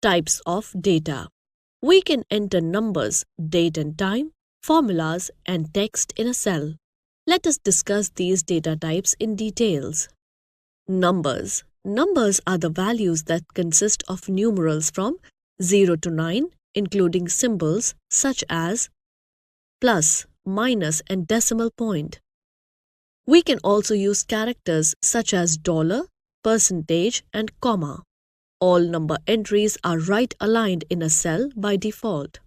Types of data. We can enter numbers, date and time, formulas, and text in a cell. Let us discuss these data types in details. Numbers. Numbers are the values that consist of numerals from 0 to 9, including symbols such as plus, minus, and decimal point. We can also use characters such as dollar, percentage, and comma. All number entries are right aligned in a cell by default.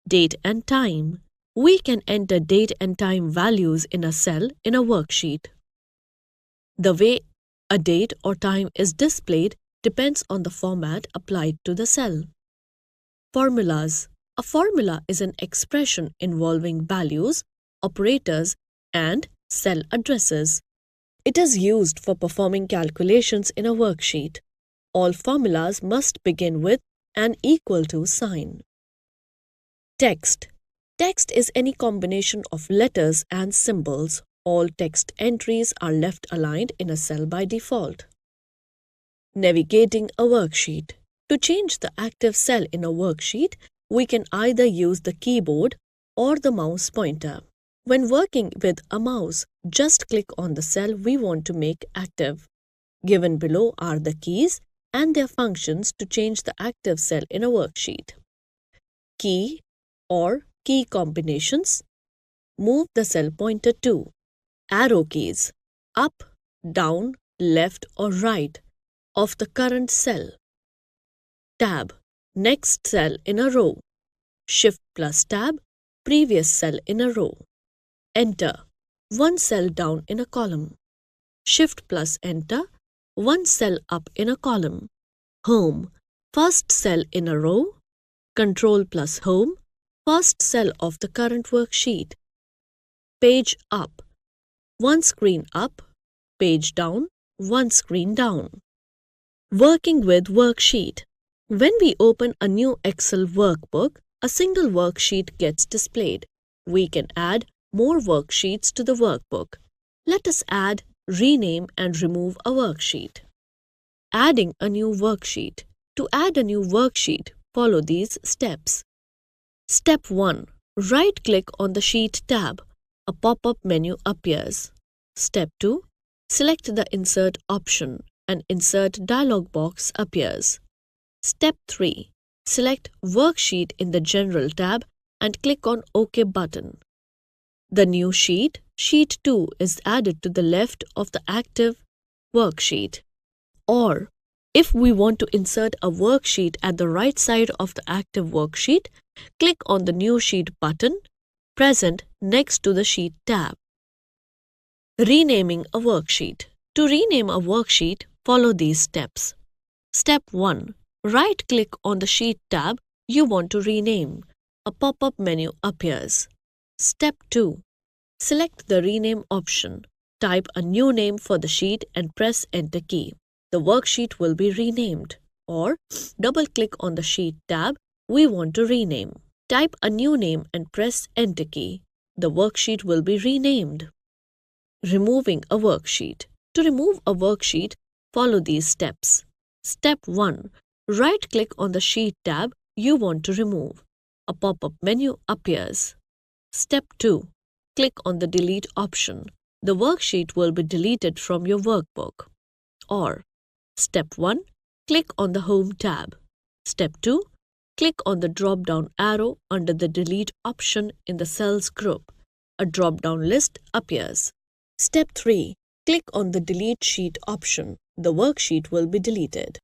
Date and time. We can enter date and time values in a cell in a worksheet. The way a date or time is displayed depends on the format applied to the cell. Formulas. A formula is an expression involving values, operators, and cell addresses. It is used for performing calculations in a worksheet. All formulas must begin with an equal to sign. Text. Text is any combination of letters and symbols. All text entries are left aligned in a cell by default. Navigating a worksheet. To change the active cell in a worksheet, we can either use the keyboard or the mouse pointer. When working with a mouse, just click on the cell we want to make active. Given below are the keys and their functions to change the active cell in a worksheet. Key or key combinations. Move the cell pointer to. Arrow keys, up, down, left or right of the current cell. Tab, next cell in a row. Shift plus tab, previous cell in a row. Enter, one cell down in a column. Shift plus enter, one cell up in a column. Home, first cell in a row. Control plus home, first cell of the current worksheet. Page up, one screen up. Page down, one screen down. Working with worksheet. When we open a new Excel workbook, a single worksheet gets displayed. We can add more worksheets to the workbook. Let us add, rename and remove a worksheet. Adding a new worksheet. To add a new worksheet, follow these steps. Step 1. Right-click on the Sheet tab. A pop-up menu appears. Step 2. Select the Insert option. An Insert dialog box appears. Step 3. Select Worksheet in the General tab and click on OK button. The new sheet, Sheet 2, is added to the left of the active worksheet. Or, if we want to insert a worksheet at the right side of the active worksheet, click on the New Sheet button, present next to the Sheet tab. Renaming a worksheet. To rename a worksheet, follow these steps. Step 1. Right-click on the Sheet tab you want to rename. A pop-up menu appears. Step 2. Select the Rename option. Type a new name for the sheet and press Enter key. The worksheet will be renamed. Or double-click on the Sheet tab we want to rename. Type a new name and press Enter key. The worksheet will be renamed. Removing a worksheet. To remove a worksheet, follow these steps. Step 1. Right-click on the Sheet tab you want to remove. A pop-up menu appears. Step 2. Click on the Delete option. The worksheet will be deleted from your workbook. Or, Step 1. Click on the Home tab. Step 2. Click on the drop-down arrow under the Delete option in the Cells group. A drop-down list appears. Step 3. Click on the Delete Sheet option. The worksheet will be deleted.